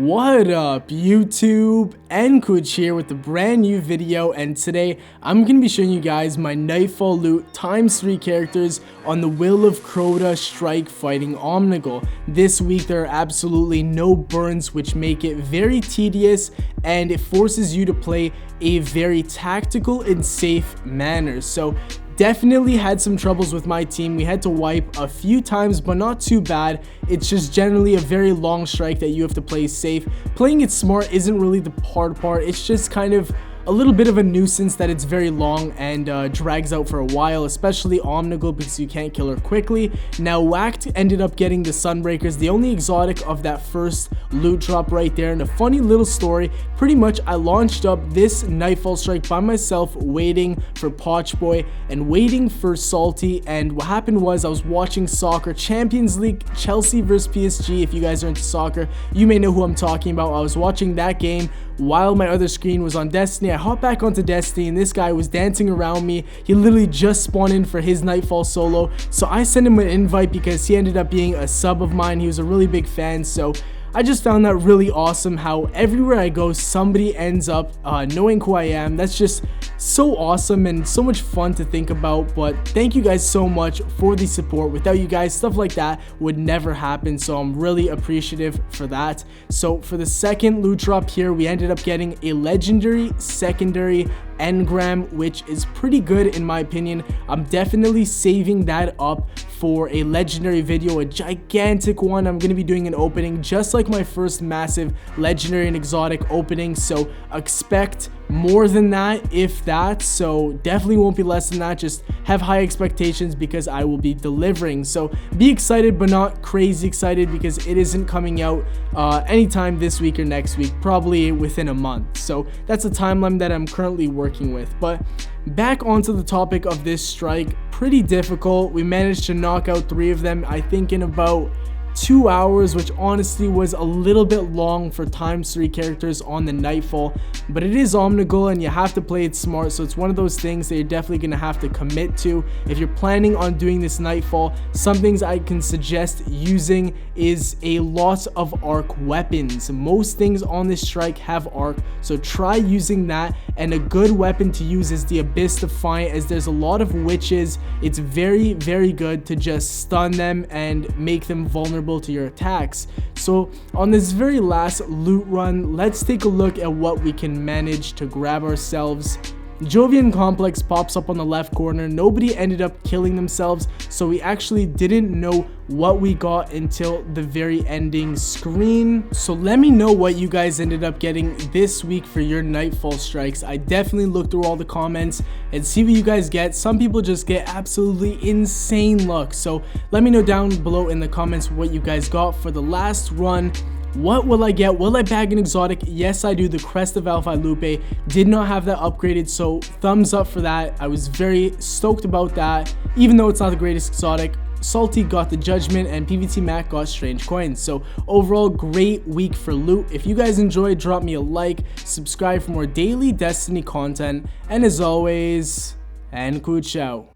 What up YouTube, nKuch here with a brand new video, and today I'm going to be showing you guys my Nightfall loot ×3 characters on the Will of Crota Strike fighting Omnigul. This week there are absolutely no burns, which make it very tedious and it forces you to play a very tactical and safe manner. So definitely had some troubles with my team. We had to wipe a few times, but not too bad. It's just generally a very long strike that you have to play safe. Playing it smart isn't really the hard part. It's just kind of a little bit of a nuisance that it's very long and drags out for a while, especially Omnigul because you can't kill her quickly. Now Whacked ended up getting the Sunbreakers, the only exotic of that first loot drop right there. And a funny little story, pretty much I launched up this Nightfall strike by myself, waiting for Pochboy and waiting for Salty, and what happened was I was watching soccer, Champions League, Chelsea versus PSG. If you guys are into soccer, you may know who I'm talking about. I was watching that game while my other screen was on Destiny. I hopped back onto Destiny and this guy was dancing around me. He literally just spawned in for his Nightfall solo, so I sent him an invite because he ended up being a sub of mine. He was a really big fan, so I just found that really awesome how everywhere I go somebody ends up knowing who I am. That's just so awesome and so much fun to think about. But thank you guys so much for the support. Without you guys, stuff like that would never happen, so I'm really appreciative for that. So for the second loot drop here, we ended up getting a legendary secondary engram, which is pretty good in my opinion. I'm definitely saving that up for a legendary video, a gigantic one. I'm going to be doing an opening just like my first massive legendary and exotic opening, so expect more than that, if that. So definitely won't be less than that. Just have high expectations because I will be delivering. So be excited, but not crazy excited, because it isn't coming out anytime this week or next week, probably within a month. So that's the timeline that I'm currently working with. But back onto the topic of this strike, pretty difficult. We managed to knock out 3 of them, I think in about 2 hours, which honestly was a little bit long for ×3 characters on the Nightfall, but it is Omnigul and you have to play it smart. So it's one of those things that you're definitely going to have to commit to if you're planning on doing this Nightfall. Some things I can suggest using is a lot of arc weapons. Most things on this strike have arc, so try using that. And a good weapon to use is the Abyss Defiant, as there's a lot of witches. It's very good to just stun them and make them vulnerable to your attacks. So on this very last loot run, let's take a look at what we can manage to grab ourselves. Jovian Complex pops up on the left corner. Nobody ended up killing themselves, so we actually didn't know what we got until the very ending screen. So let me know what you guys ended up getting this week for your Nightfall strikes. I definitely look through all the comments and see what you guys get. Some people just get absolutely insane luck, so let me know down below in the comments what you guys got for the last run. What will I get? Will I bag an exotic? Yes, I do. The Crest of Alpha Lupe did not have that upgraded, so thumbs up for that. I was very stoked about that, even though it's not the greatest exotic. Salty got the Judgment and PVT Mac got Strange Coins. So overall, great week for loot. If you guys enjoyed, drop me a like, subscribe for more daily Destiny content, and as always, nKuch out.